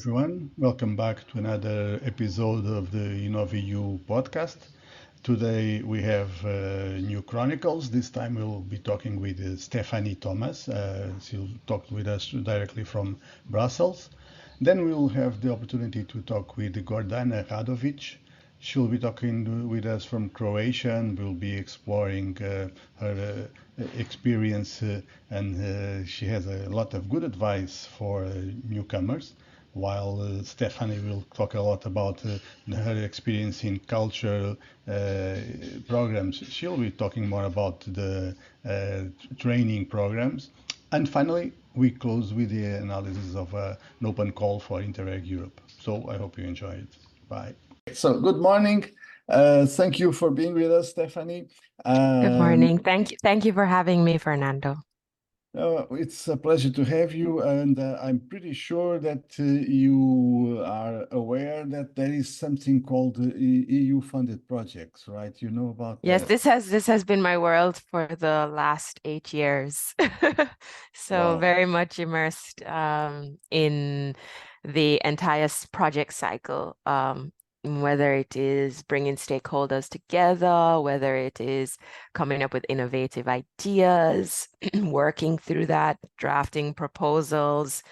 everyone. Welcome back to another episode of the InnovEU podcast. Today we have new chronicles. This time we'll be talking with Stefanie Thomas. She'll talk with us directly from Brussels. Then we'll have the opportunity to talk with Gordana Radovic. She'll be talking with us from Croatia and we'll be exploring her experience and she has a lot of good advice for newcomers. While Stefanie will talk a lot about her experience in cultural programs. She'll be talking more about the training programs. And finally, we close with the analysis of an open call for Interreg Europe. So I hope you enjoy it. Bye. So good morning. Thank you for being with us, Stefanie. Good morning. Thank you for having me, Fernando. It's a pleasure to have you, and I'm pretty sure that you are aware that there is something called EU-funded projects, right? You know about Yes, that? this has been my world for the last 8 years. So Wow. very much immersed in the entire project cycle, whether it is bringing stakeholders together, whether it is coming up with innovative ideas, working through that, drafting proposals,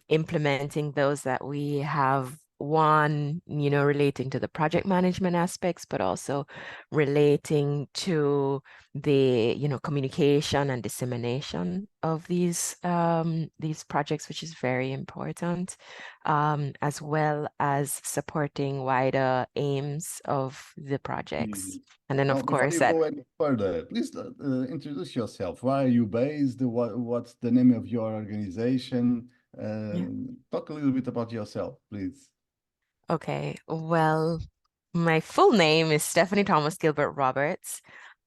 implementing those that we have won, relating to the project management aspects, but also relating to the, communication and dissemination of these projects, which is very important, as well as supporting wider aims of the projects. And then, of Before course, you go any further, please introduce yourself. Where are you based? What's the name of your organization? Talk a little bit about yourself, please. Okay, well, my full name is Stefanie Thomas Gilbert Roberts,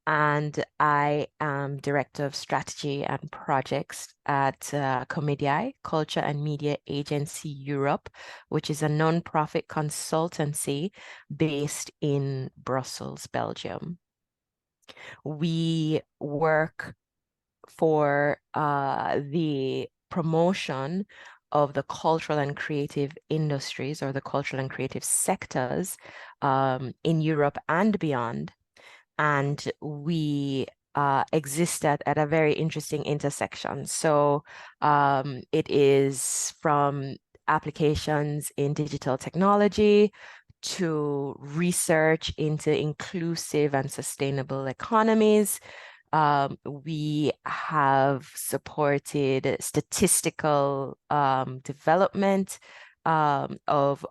and I am Director of Strategy and Projects at CUMEDIAE, Culture and Media Agency Europe, which is a non-profit consultancy based in Brussels, Belgium. We work for the promotion of the cultural and creative industries, or the cultural and creative sectors in Europe and beyond. And we exist at a very interesting intersection. So it is from applications in digital technology to research into inclusive and sustainable economies. We have supported statistical development of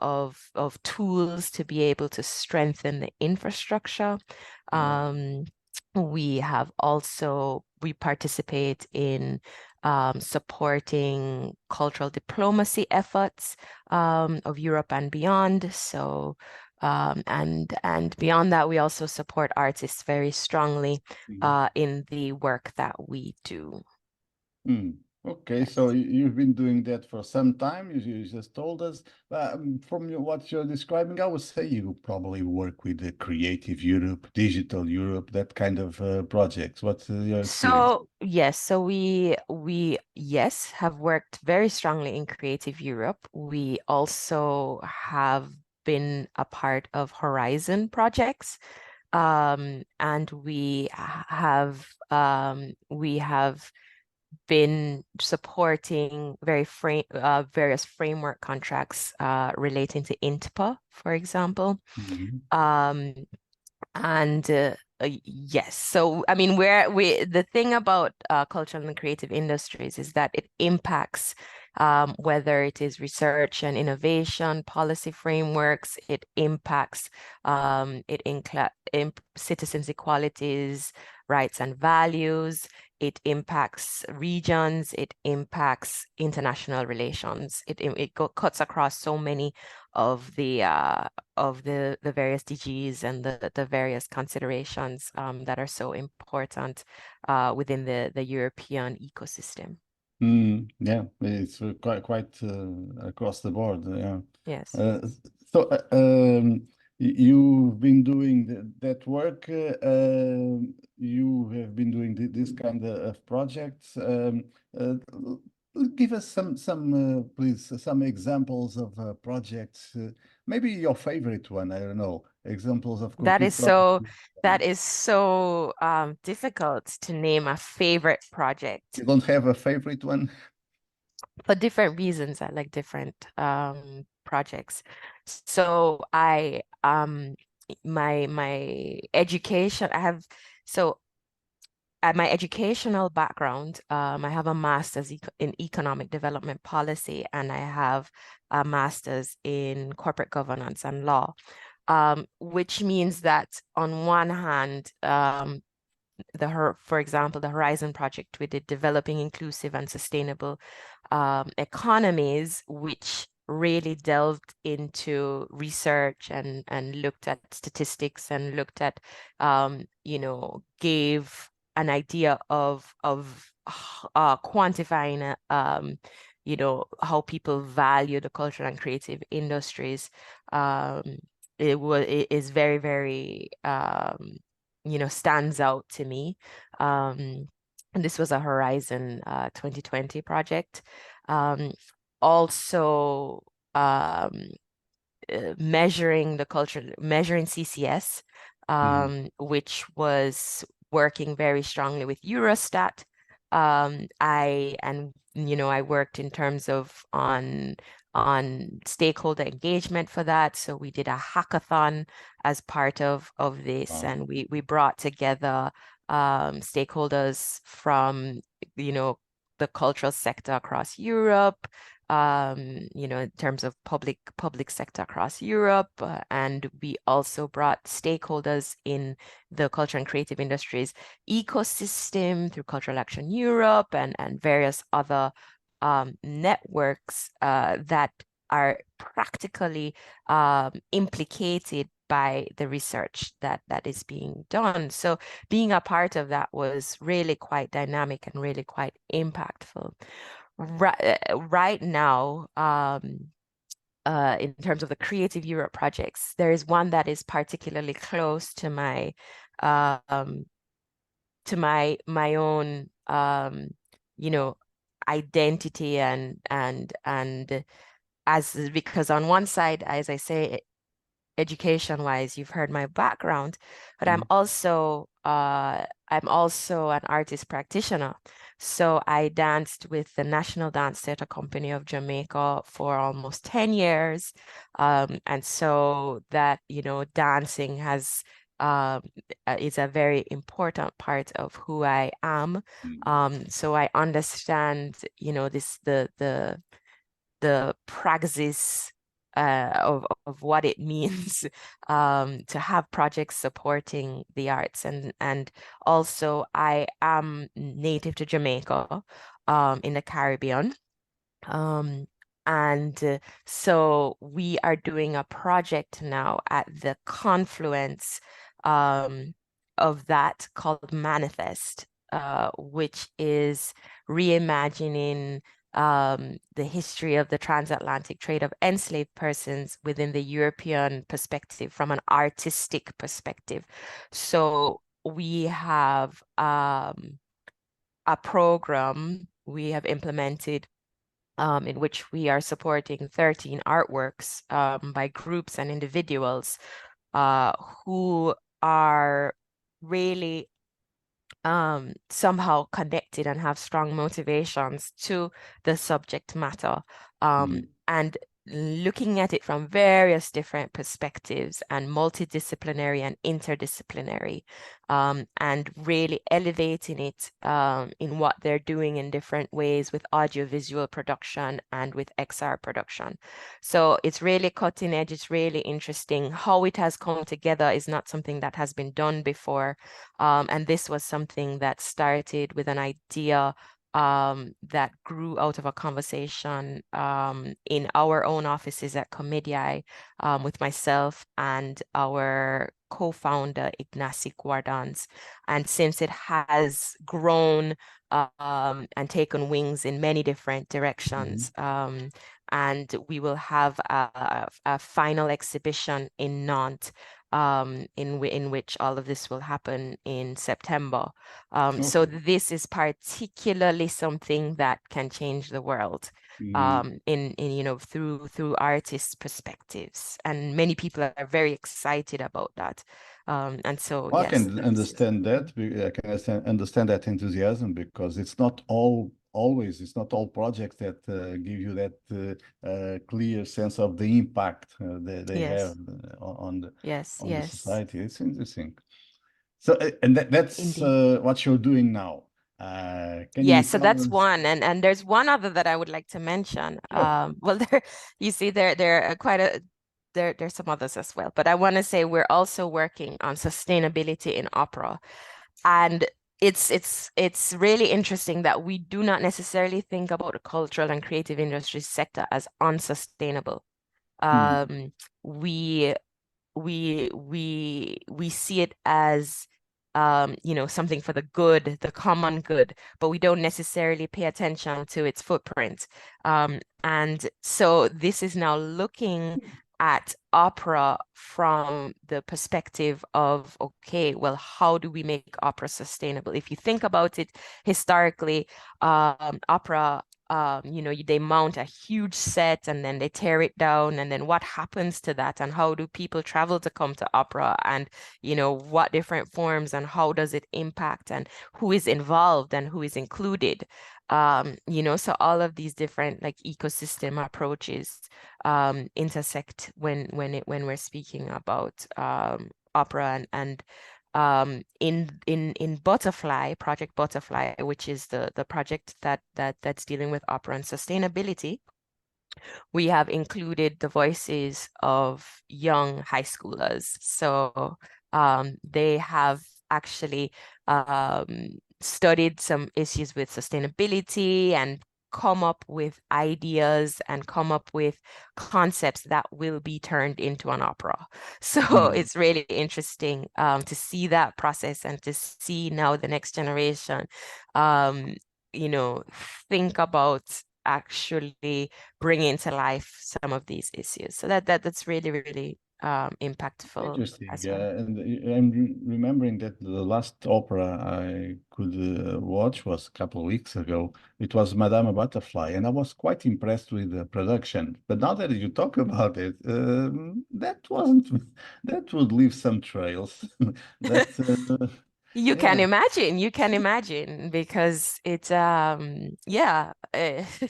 tools to be able to strengthen the infrastructure. We participate in supporting cultural diplomacy efforts of Europe and beyond. So and beyond that, we also support artists very strongly in the work that we do. Okay, Yes. so you've been doing that for some time, you just told us. From what you're describing, I would say you probably work with the Creative Europe, Digital Europe, that kind of projects. What's your experience? So yes, so we have worked very strongly in Creative Europe. We also have been a part of Horizon projects, and we have been supporting various framework contracts relating to INTPA, for example. Yes, so I mean, the thing about cultural and creative industries is that it impacts whether it is research and innovation, policy frameworks, it impacts citizens' equalities, rights and values, it impacts regions, it impacts international relations. It cuts across so many of the various DGs and the various considerations that are so important within the European ecosystem. Yeah, it's quite across the board. Yeah. Yes. So you've been doing that work. You have been doing this kind of projects. Give us please, some examples of projects. Maybe your favorite one. I don't know. Examples of That complete is so projects. that is so difficult to name a favorite project. You don't have a favorite one? For different reasons. I like different projects. So my education, I have so at my educational background, I have a master's in economic development policy, and I have a master's in corporate governance and law, which means that on one hand, for example, the Horizon Project, we did developing inclusive and sustainable economies, which really delved into research and looked at statistics and looked at, gave an idea of quantifying, how people value the cultural and creative industries. It is very, very stands out to me. And this was a Horizon 2020 project. Also, measuring the culture, measuring CCS, which was working very strongly with Eurostat. I worked in terms of on stakeholder engagement for that. So we did a hackathon as part of this, and we brought together stakeholders from the cultural sector across Europe, in terms of public sector across Europe, and we also brought stakeholders in the culture and creative industries ecosystem through Cultural Action Europe and various other networks that are practically implicated by the research that is being done. So being a part of that was really quite dynamic and really quite impactful. Right now, in terms of the Creative Europe projects, there is one that is particularly close to my own identity and because on one side, as I say, education wise, you've heard my background, but I'm also an artist practitioner. So I danced with the National Dance Theatre Company of Jamaica for almost 10 years. And so that, dancing is a very important part of who I am. So I understand, the praxis of what it means to have projects supporting the arts, and also I am native to Jamaica in the Caribbean, and so we are doing a project now at the confluence of that called Manifest, which is reimagining the history of the transatlantic trade of enslaved persons within the European perspective from an artistic perspective. So we have a program we have implemented in which we are supporting 13 artworks by groups and individuals who are really somehow connected and have strong motivations to the subject matter, and looking at it from various different perspectives and multidisciplinary and interdisciplinary, and really elevating it in what they're doing in different ways with audiovisual production and with XR production. So it's really cutting edge. It's really interesting. How it has come together is not something that has been done before. And this was something that started with an idea that grew out of a conversation in our own offices at CUMEDIAE with myself and our co-founder Ignacy Guardans. And since it has grown and taken wings in many different directions, and we will have a final exhibition in Nantes in which all of this will happen in September. So Okay. this is particularly something that can change the world, in through artists' perspectives, and many people are very excited about that. And so Well, I yes, can understand that. I can understand that enthusiasm, because it's not all projects that give you that clear sense of the impact they have yes, yes, on the yes, society. It's interesting. So, and that's indeed. what you're doing now. Can you Yes, so tell that's us? one, and there's one other that I would like to mention. Sure. Well, there you see there are quite a there's some others as well, but I want to say we're also working on sustainability in opera, and it's really interesting that we do not necessarily think about the cultural and creative industry sector as unsustainable. Hmm. Um, we we see it as something for the good, the common good, but we don't necessarily pay attention to its footprint. And so this is now looking at opera from the perspective of, okay, well, how do we make opera sustainable? If you think about it historically, opera, they mount a huge set and then they tear it down. And then what happens to that? And how do people travel to come to opera? And, what different forms and how does it impact and who is involved and who is included? So all of these different like ecosystem approaches intersect when we're speaking about opera and in Butterfly, Project Butterfly, which is the project that's dealing with opera and sustainability, we have included the voices of young high schoolers. So they have actually studied some issues with sustainability and come up with ideas and come up with concepts that will be turned into an opera. So Hmm. it's really interesting to see that process and to see now the next generation, um, think about actually bringing to life some of these issues. So that's really, really impactful Interesting. as well. Yeah, and I'm remembering that the last opera I could watch was a couple of weeks ago. It was Madame Butterfly, and I was quite impressed with the production. But now that you talk about it, that wasn't, that would leave some trails. That, yeah. You can imagine because it's yeah,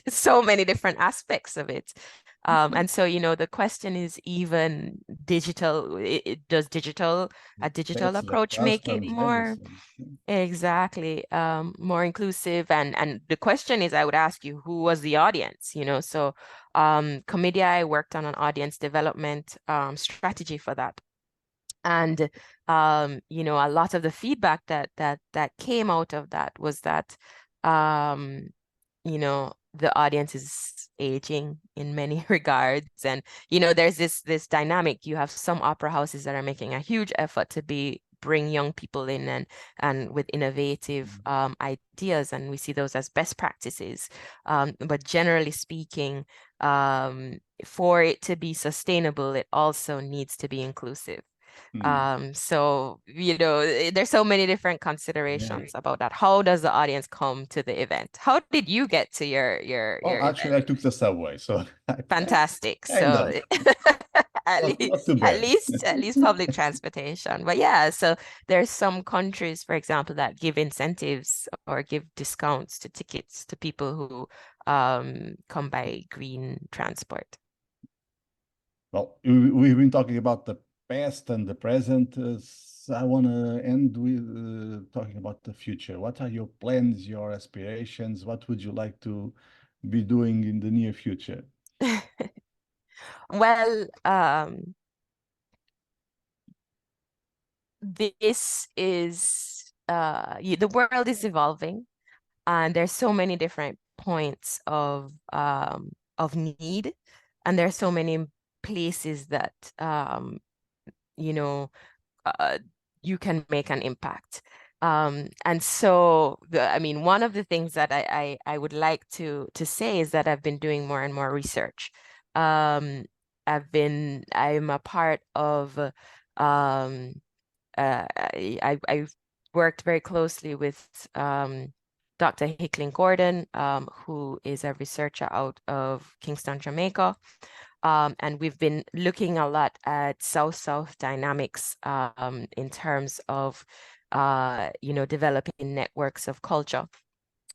so many different aspects of it. And so, the question is even digital, does a digital That's the approach make it customs, more everything. exactly more inclusive? And the question is, I would ask you, who was the audience? So CUMEDIAE worked on an audience development strategy for that. And a lot of the feedback that came out of that was that um, the audience is aging in many regards. And there's this dynamic. You have some opera houses that are making a huge effort to bring young people in and with innovative ideas, and we see those as best practices. But generally speaking, for it to be sustainable, it also needs to be inclusive. Hmm. So, there's so many different Yeah. considerations about that. How does the audience come to the event? How did you get to your Well, actually, event? I took the subway, so Fantastic. kind So of at least not too at bad. least at least public transportation. But yeah, so there's some countries, for example, that give incentives or give discounts to tickets to people who come by green transport. Well, we've been talking about the past and the present. So I want to end with talking about the future. What are your plans, your aspirations? What would you like to be doing in the near future? Well, this is the world is evolving, and there's so many different points of need, and there's so many places that you know uh, you can make an impact. And so I mean, one of the things that I would like to say is that I've been doing more and more research. I'm a part of I worked very closely with Dr. Hicklin Gordon, who is a researcher out of Kingston, Jamaica. And we've been looking a lot at South-South dynamics in terms of, developing networks of culture.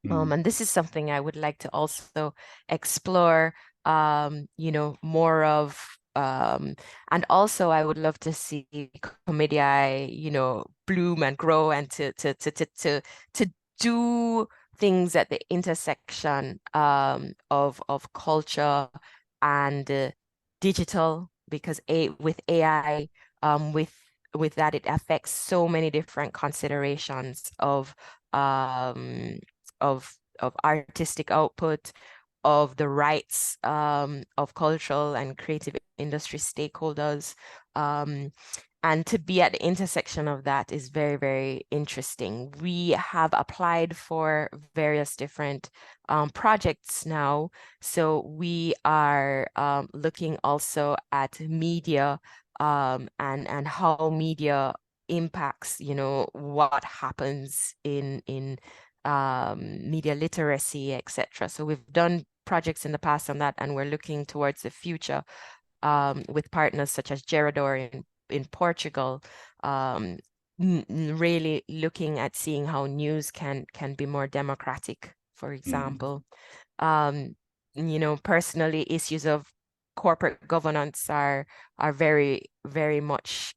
And this is something I would like to also explore, more of. And also I would love to see CUMEDIAE, bloom and grow, and to do things at the intersection of culture and digital, because with AI, with that, it affects so many different considerations of artistic output, of the rights of cultural and creative industry stakeholders. And to be at the intersection of that is very, very interesting. We have applied for various different projects now. So we are looking also at media and how media impacts, what happens in media literacy, etc. So we've done projects in the past on that, and we're looking towards the future with partners such as Gerador in Portugal, really looking at seeing how news can be more democratic, for example. Personally, issues of corporate governance are very, very much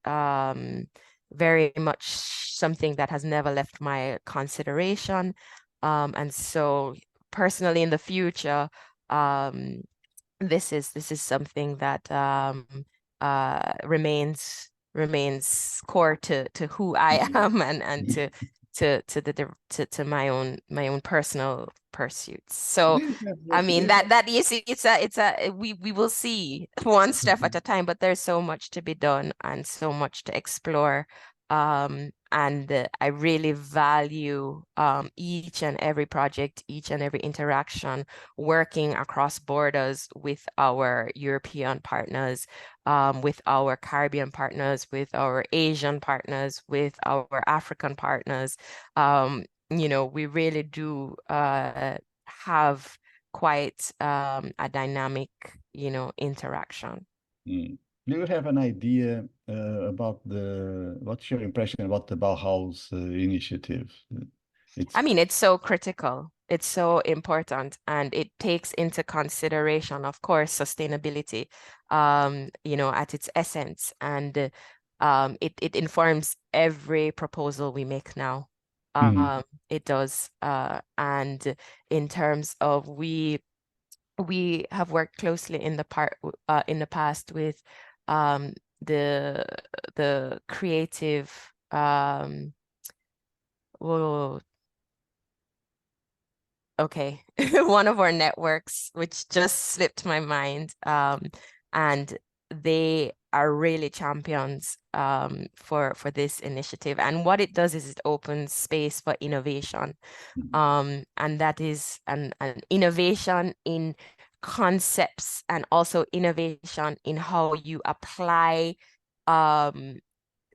something that has never left my consideration. And so personally in the future, this is something that remains core to who I am and to my own personal pursuits. So I mean that we will see one step at a time, but there's so much to be done and so much to explore. And I really value each and every project, each and every interaction, working across borders with our European partners, with our Caribbean partners, with our Asian partners, with our African partners. We really do have quite a dynamic, interaction. Do you have an idea about what's your impression about the Bauhaus initiative? It's so critical. It's so important, and it takes into consideration, of course, sustainability, at its essence, and it informs every proposal we make now. It does, and in terms of we have worked closely in the past with the creative okay, one of our networks, which just slipped my mind, and they are really champions for this initiative. And what it does is it opens space for innovation, and that is an innovation in concepts, and also innovation in how you apply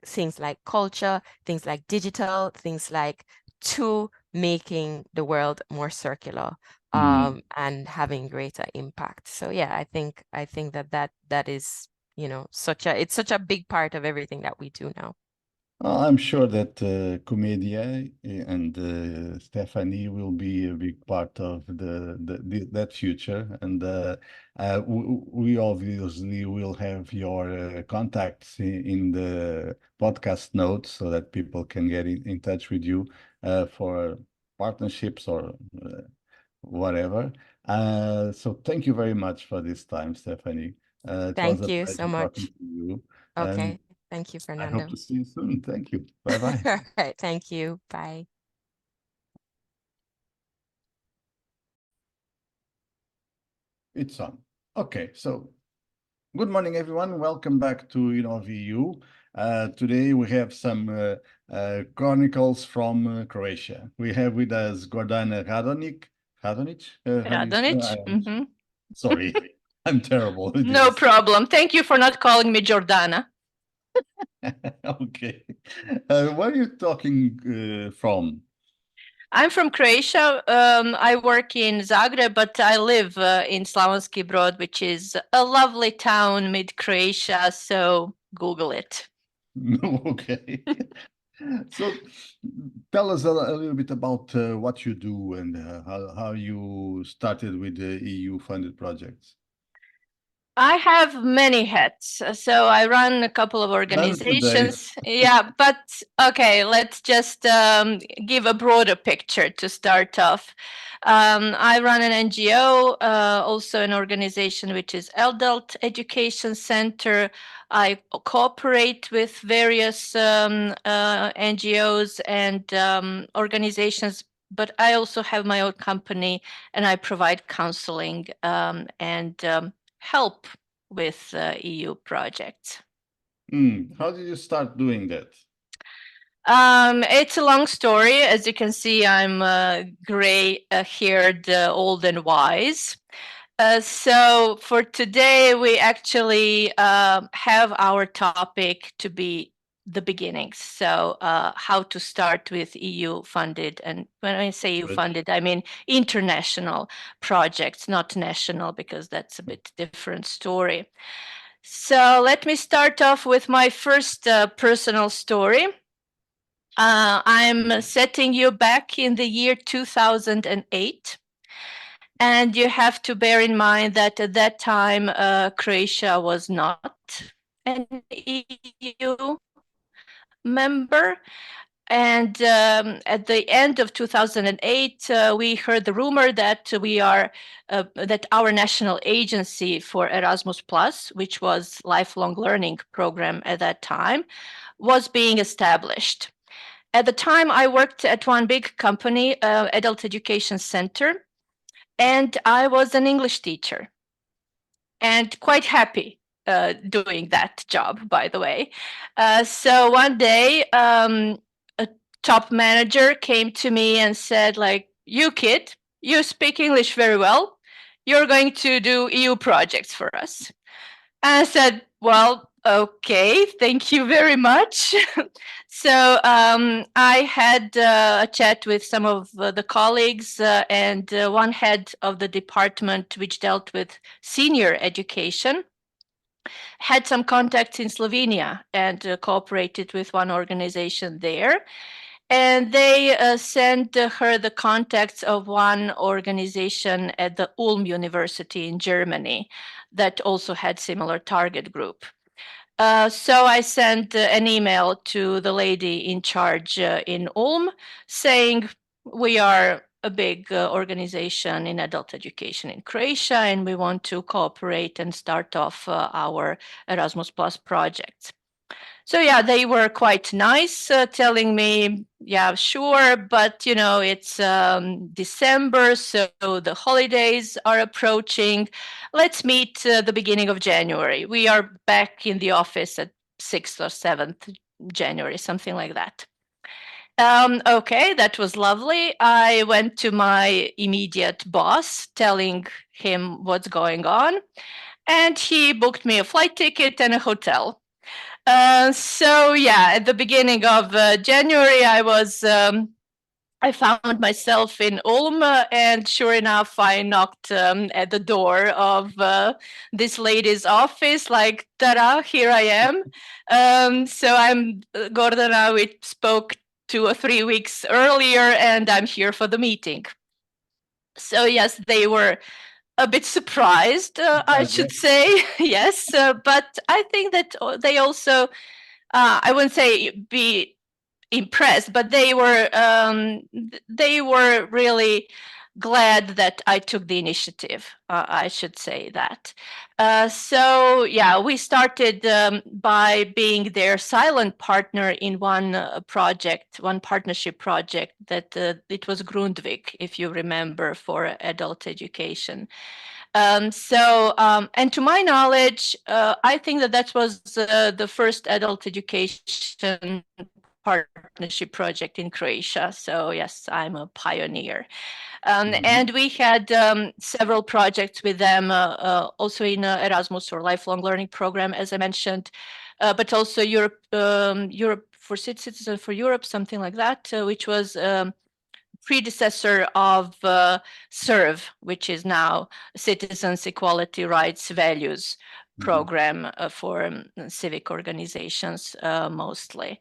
things like culture, things like digital, things like to making the world more circular and having greater impact. So yeah, I think that is, it's such a big part of everything that we do now. I'm sure that CUMEDIAE and Stefanie will be a big part of that future, and we obviously will have your contacts in the podcast notes so that people can get in touch with you for partnerships or whatever. So thank you very much for this time, Stefanie. Thank you so much. Talking to you. Okay. Thank you, Fernando. I hope to see you soon. Thank you. Bye-bye. All right. Thank you. Bye. It's on. Okay. So good morning, everyone. Welcome back to InnovEU. Today we have some chronicles from Croatia. We have with us Gordana Radovic. Radonic. Sorry, I'm terrible. No problem. Thank you for not calling me Jordana. Okay. Where are you talking from? I'm from Croatia. I work in Zagreb, but I live in Slavonski Brod, which is a lovely town mid Croatia. So Google it. Okay. So tell us a little bit about what you do and how you started with the EU funded projects. I have many hats. So I run a couple of None today. organizations. Yeah, but okay, let's just give a broader picture to start off. I run an NGO, also an organization which is Adult Education Center. I cooperate with various NGOs and organizations, but I also have my own company and I provide counseling and help with EU projects. How did you start doing that? It's a long story. As you can see, I'm gray-haired, old and wise. So for today, we actually have our topic to be the beginnings. So how to start with EU funded, and when I say EU funded, I mean international projects, not national, because that's a bit different story. So let me start off with my first personal story. I'm setting you back in the year 2008. And you have to bear in mind that at that time, Croatia was not an EU member. And at the end of 2008, we heard the rumor that that our national agency for Erasmus Plus, which was lifelong learning program at that time, was being established. At the time, I worked at one big company, Adult Education Center, and I was an English teacher and quite happy doing that job, by the way. So one day, a top manager came to me and said, like, you kid, you speak English very well. You're going to do EU projects for us. And I said, well, okay, thank you very much. So I had a chat with some of the colleagues and one head of the department which dealt with senior education. Had some contacts in Slovenia and cooperated with one organization there. And they sent her the contacts of one organization at the Ulm University in Germany that also had similar target group. So I sent an email to the lady in charge in Ulm saying, we are a big organization in adult education in Croatia, and we want to cooperate and start off our Erasmus Plus projects. So yeah, they were quite nice, telling me, yeah, sure, but you know, it's December, so the holidays are approaching. Let's meet the beginning of January. We are back in the office at 6th or 7th January, something like that. Okay, that was lovely. I went to my immediate boss, telling him what's going on, and he booked me a flight ticket and a hotel. So yeah, at the beginning of January, I found myself in Ulm, and sure enough, I knocked at the door of this lady's office, like, ta-da, here I am. So I'm Gordana, we spoke 2 or 3 weeks earlier, and I'm here for the meeting. So yes, they were a bit surprised, I should say. Yes, but I think that they also, I wouldn't say be impressed, but they were really glad that I took the initiative. I should say that. So yeah, we started by being their silent partner in one project, one partnership project that it was Grundvik, if you remember, for adult education. And to my knowledge, I think that was the first adult education partnership partnership project in Croatia. So yes, I'm a pioneer. And we had several projects with them, also in Erasmus or lifelong learning program, as I mentioned, but also Europe for Citizens for Europe, something like that, which was predecessor of SERVE, which is now Citizens, Equality, Rights, Values program for civic organizations mostly.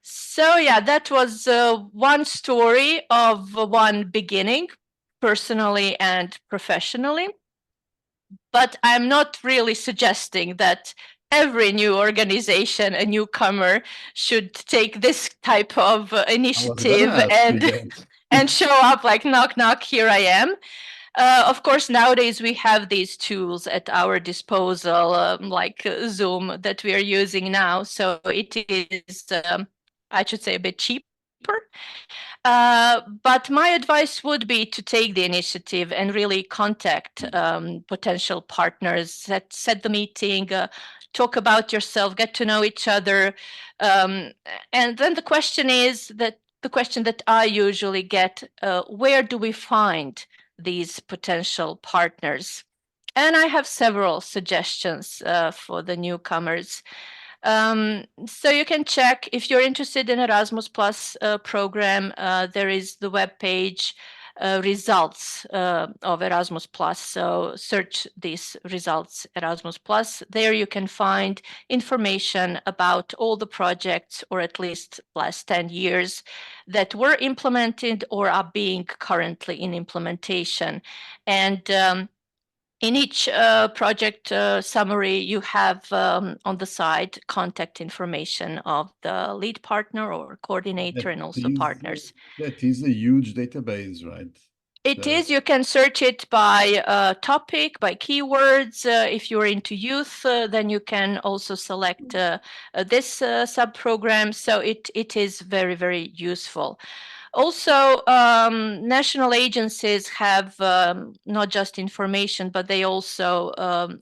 So yeah, that was one story of one beginning, personally and professionally. But I'm not really suggesting that every new organization, a newcomer, should take this type of initiative and show up like, knock, knock, here I am. Of course, nowadays we have these tools at our disposal, like Zoom that we are using now. So it is, I should say, a bit cheaper. But my advice would be to take the initiative and really contact potential partners, set the meeting, talk about yourself, get to know each other. And then the question that I usually get, where do we find these potential partners? And I have several suggestions for the newcomers. So you can check if you're interested in Erasmus Plus program. There is the webpage results of Erasmus Plus. So search these results Erasmus Plus. There you can find information about all the projects, or at least last 10 years, that were implemented or are being currently in implementation. And in each project summary, you have on the side contact information of the lead partner or coordinator, and also partners. That is a huge database, right? It is. You can search it by topic, by keywords. If you're into youth, then you can also select this sub-program. So it is very, very useful. Also, national agencies have not just information, but they also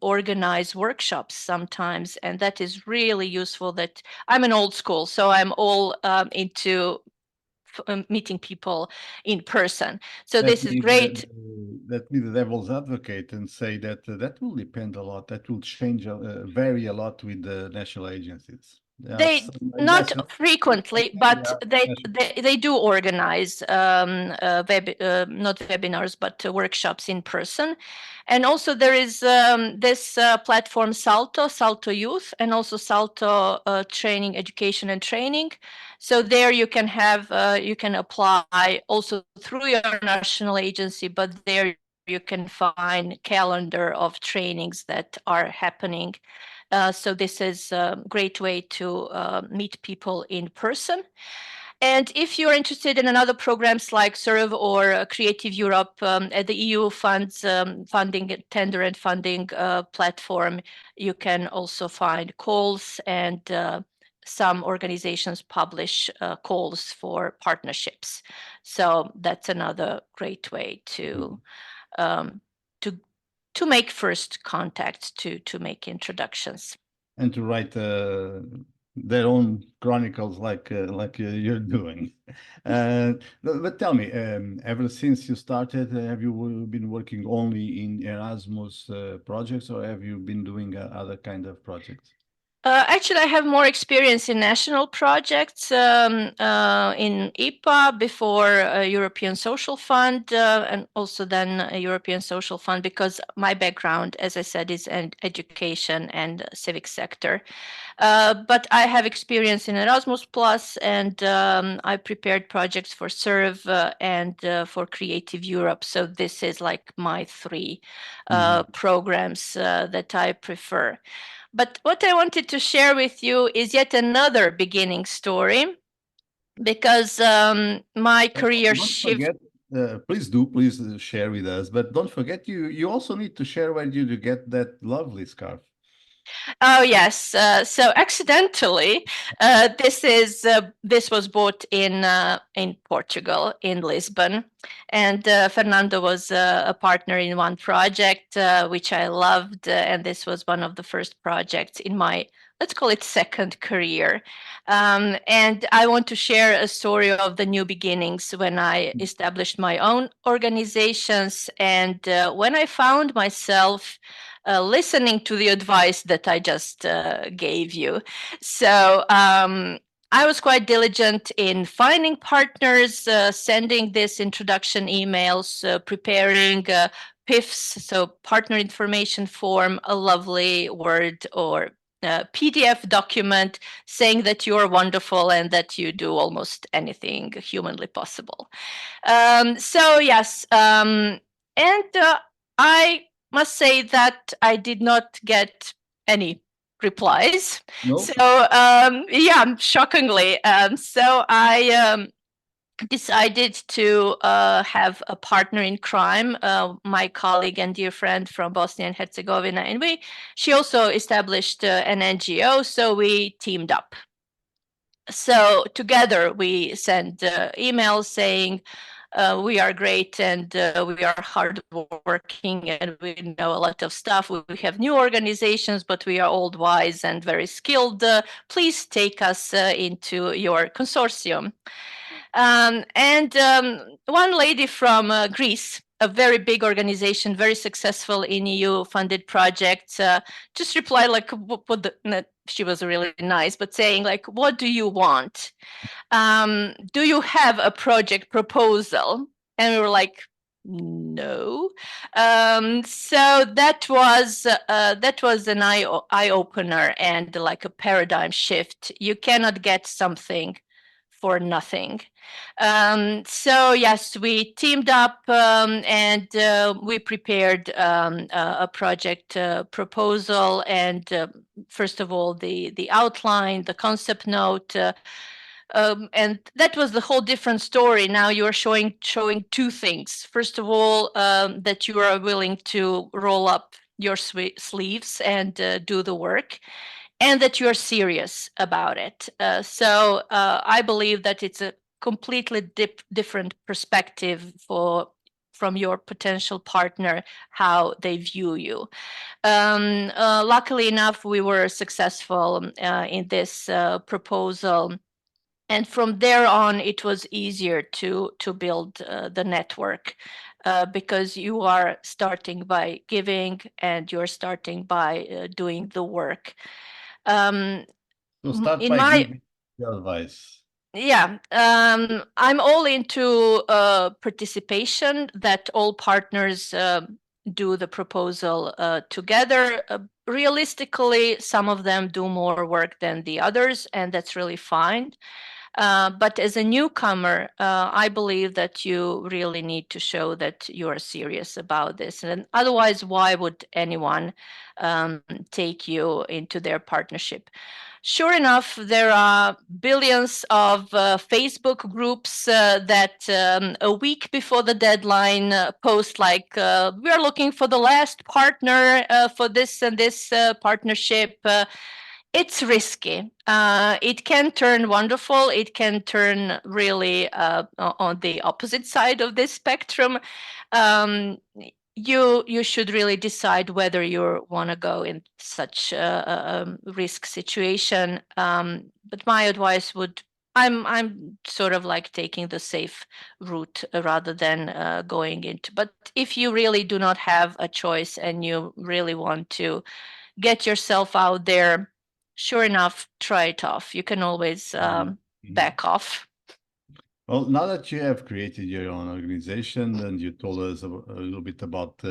organize workshops sometimes, and that is really useful. That I'm an old school, so I'm all into meeting people in person. So this is great. Let me the devil's advocate and say that that will depend a lot. That will change, vary a lot with the national agencies. They not frequently, but they do organize not webinars, but workshops in person. And also there is this platform Salto Youth, and also Salto Training, Education and Training. So there you can have you can apply also through your national agency, but there you can find calendar of trainings that are happening. So this is a great way to meet people in person. And if you're interested in another programs like SERVE or Creative Europe, at the EU funds funding tender and funding platform, you can also find calls, and some organizations publish calls for partnerships. So that's another great way to make first contact, to make introductions, and to write their own chronicles like you're doing. But tell me, ever since you started, have you been working only in Erasmus projects, or have you been doing other kind of projects? Actually, I have more experience in national projects, in IPA before European Social Fund, and also then a European Social Fund, because my background, as I said, is in education and civic sector. But I have experience in Erasmus Plus, and I prepared projects for SERVE and for Creative Europe. So this is like my three programs that I prefer. But what I wanted to share with you is yet another beginning story, because my career shift. Please share with us, but don't forget you also need to share where you get that lovely scarf. Oh yes, so accidentally, this was bought in Portugal, in Lisbon, and Fernando was a partner in one project which I loved, and this was one of the first projects in my, let's call it second career. And I want to share a story of the new beginnings when I established my own organizations, and when I found myself listening to the advice that I just gave you. So I was quite diligent in finding partners, sending these introduction emails, preparing PIFs, so partner information form, a lovely Word or PDF document saying that you are wonderful and that you do almost anything humanly possible. So yes, and I must say that I did not get any replies. No? So yeah, shockingly. So I decided to have a partner in crime, my colleague and dear friend from Bosnia and Herzegovina, and she also established an NGO, so we teamed up. So together we sent emails saying we are great and we are hardworking and we know a lot of stuff. We have new organizations, but we are old, wise, and very skilled. Please take us into your consortium. And one lady from Greece, a very big organization, very successful in EU-funded projects, just replied like, she was really nice, but saying like, what do you want? Do you have a project proposal? And we were like, no. So that was an eye opener and like a paradigm shift. You cannot get something for nothing. So yes, we teamed up and we prepared a project proposal, and first of all the outline, the concept note. And that was the whole different story. Now you are showing two things. First of all, that you are willing to roll up your sleeves and do the work, and that you are serious about it. So I believe that it's a completely different perspective from your potential partner, how they view you. Luckily enough, we were successful in this proposal. And from there on, it was easier to build the network because you are starting by giving and you're starting by doing the work. So start In by my giving your advice. Yeah, I'm all into participation, that all partners do the proposal together. Realistically, some of them do more work than the others, and that's really fine. But as a newcomer, I believe that you really need to show that you are serious about this. And otherwise, why would anyone take you into their partnership? Sure enough, there are billions of Facebook groups that a week before the deadline post like, we are looking for the last partner for this and this partnership. It's risky. It can turn wonderful. It can turn really on the opposite side of this spectrum. You should really decide whether you want to go in such a risk situation. But my advice would, I'm sort of like taking the safe route rather than going into. But if you really do not have a choice and you really want to get yourself out there, sure enough, try it off. You can always back off. Well, now that you have created your own organization and you told us a little bit about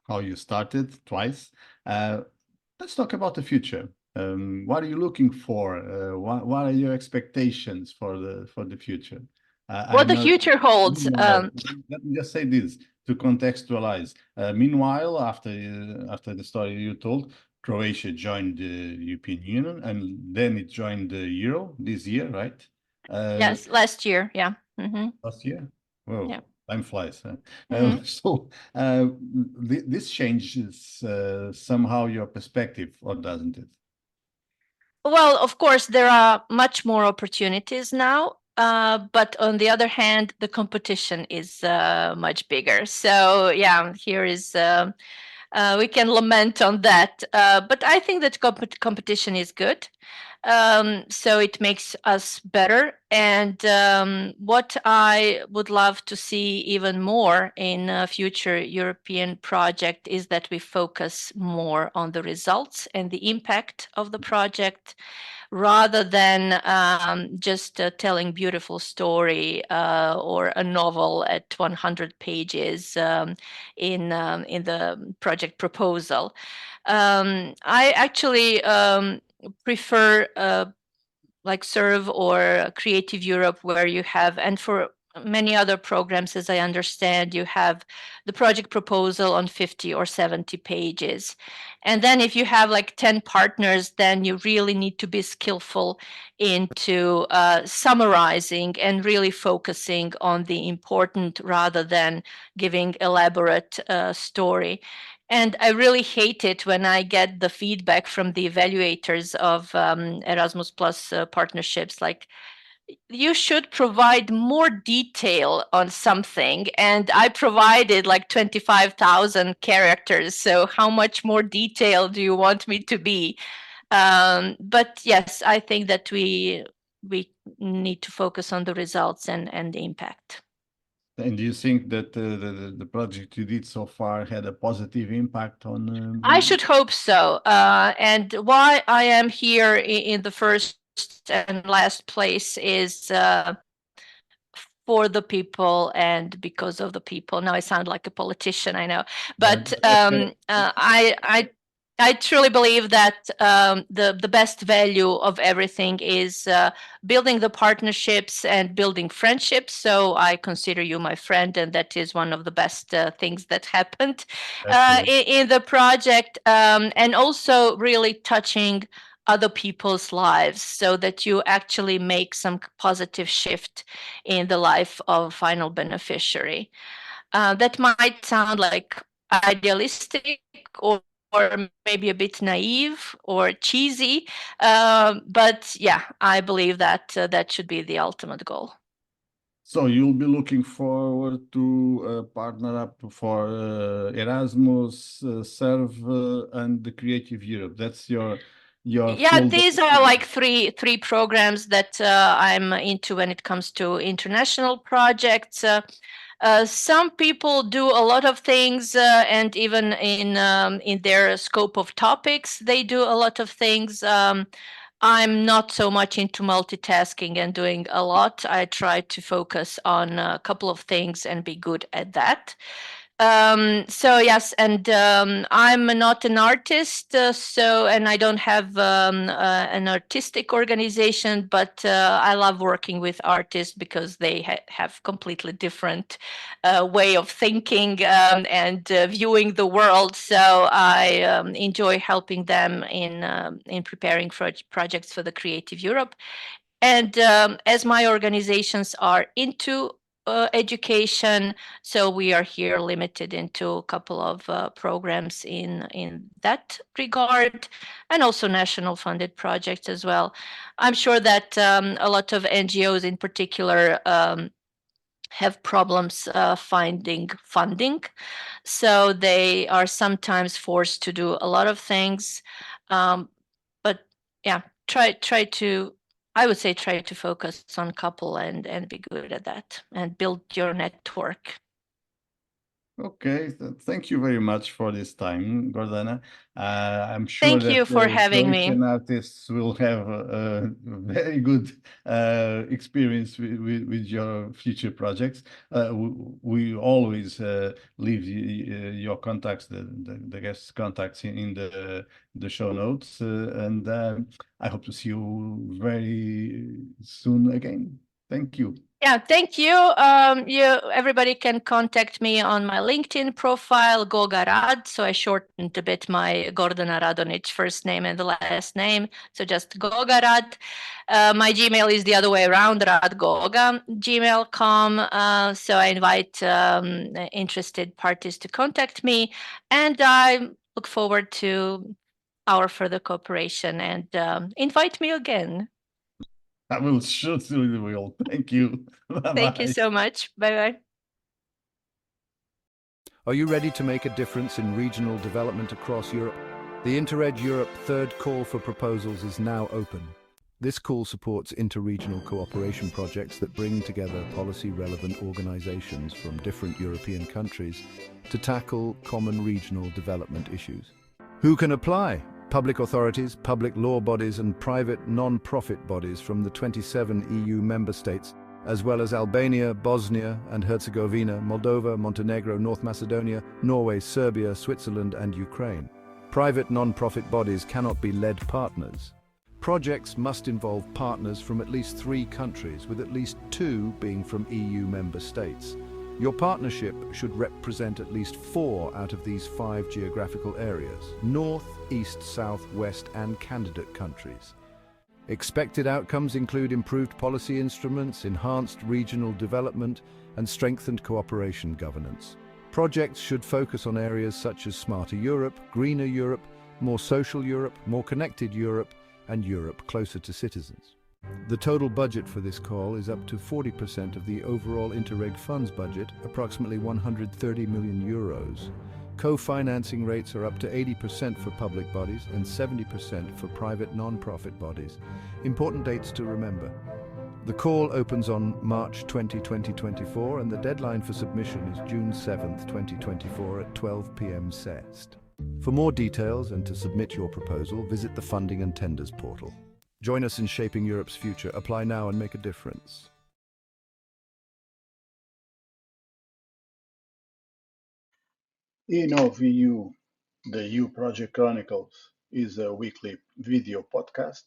how you started twice, let's talk about the future. What are you looking for? What are your expectations for the future? What the future holds. Let me just say this to contextualize. Meanwhile, after the story you told, Croatia joined the European Union and then it joined the Euro this year, right? Yes, last year, yeah. Last year? Whoa, yeah. Time flies. So this changes somehow your perspective, or doesn't it? Well, of course, there are much more opportunities now. But on the other hand, the competition is much bigger. So yeah, here is We can lament on that, but I think that competition is good. So it makes us better. And what I would love to see even more in a future European project is that we focus more on the results and the impact of the project, rather than just telling beautiful story or a novel at 100 pages in the project proposal. I actually prefer like Serve or Creative Europe, where you have, and for many other programs, as I understand, you have the project proposal on 50 or 70 pages. And then if you have like 10 partners, then you really need to be skillful into summarizing and really focusing on the important rather than giving elaborate story. And I really hate it when I get the feedback from the evaluators of Erasmus Plus partnerships, like, you should provide more detail on something. And I provided like 25,000 characters. So how much more detail do you want me to be? But yes, I think that we need to focus on the results and the impact. And do you think that the project you did so far had a positive impact on? I should hope so. And why I am here in the first and last place is for the people and because of the people. Now I sound like a politician, I know, but I truly believe that the best value of everything is building the partnerships and building friendships. So I consider you my friend, and that is one of the best things that happened in the project, and also really touching other people's lives, so that you actually make some positive shift in the life of a final beneficiary. That might sound like idealistic or maybe a bit naive or cheesy, but yeah, I believe that that should be the ultimate goal. So you'll be looking forward to partner up for Erasmus, Serve, and the Creative Europe. That's your yeah, field. These are like three programs that I'm into when it comes to international projects. Some people do a lot of things, and even in their scope of topics, they do a lot of things. I'm not so much into multitasking and doing a lot. I try to focus on a couple of things and be good at that. So yes, and I'm not an artist, and I don't have an artistic organization, but I love working with artists because they have completely different way of thinking and viewing the world. So I enjoy helping them in preparing projects for the Creative Europe. And as my organizations are into education, so we are here limited into a couple of programs in that regard, and also national funded projects as well. I'm sure that a lot of NGOs in particular have problems finding funding, so they are sometimes forced to do a lot of things. But yeah, I would say try to focus on a couple and be good at that and build your network. Okay, thank you very much for this time, Gordana. I'm sure Thank that you for having me. Croatian artists will have a very good experience with your future projects. We always leave your contacts, the guest contacts in the show notes, and I hope to see you very soon again. Thank you. Yeah, thank you. Everybody can contact me on my LinkedIn profile, Goga Rad. So I shortened a bit my Gordana Radovic first name and the last name. So just Goga Rad. My Gmail is the other way around, radgoga, gmail.com. So I invite interested parties to contact me, and I look forward to our further cooperation, and invite me again. I will shoot through the wheel. Thank you. Bye-bye. Thank you so much. Bye-bye. Are you ready to make a difference in regional development across Europe? The Interreg Europe third call for proposals is now open. This call supports interregional cooperation projects that bring together policy-relevant organizations from different European countries to tackle common regional development issues. Who can apply? Public authorities, public law bodies and private non-profit bodies from the 27 EU member states, as well as Albania, Bosnia and Herzegovina, Moldova, Montenegro, North Macedonia, Norway, Serbia, Switzerland and Ukraine. Private non-profit bodies cannot be led partners. Projects must involve partners from at least 3 countries, with at least 2 being from EU member states. Your partnership should represent at least 4 out of these 5 geographical areas: North, East, South, West and candidate countries. Expected outcomes include improved policy instruments, enhanced regional development and strengthened cooperation governance. Projects should focus on areas such as smarter Europe, greener Europe, more social Europe, more connected Europe and Europe closer to citizens. The total budget for this call is up to 40% of the overall Interreg funds budget, approximately 130 million euros. Co-financing rates are up to 80% for public bodies and 70% for private non-profit bodies. Important dates to remember. The call opens on March 20, 2024 and the deadline for submission is June 7th, 2024 at 12 p.m. CEST. For more details and to submit your proposal, visit the Funding and Tenders portal. Join us in shaping Europe's future. Apply now and make a difference. InnovEU, the EU Project Chronicles, is a weekly video podcast.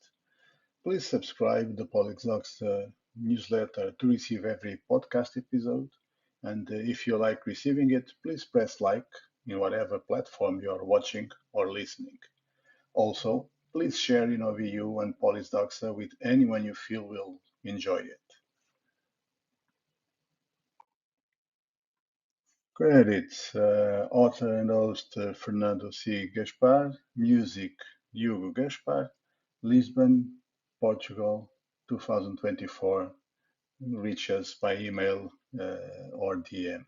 Please subscribe the Polixdocs newsletter to receive every podcast episode. And if you like receiving it, please press like in whatever platform you are watching or listening. Also, please share InnovEU and Polixdocs with anyone you feel will enjoy it. Credits, author and host Fernando C. Gaspar, music Hugo Gaspar, Lisbon, Portugal, 2024. Reach us by email or DM.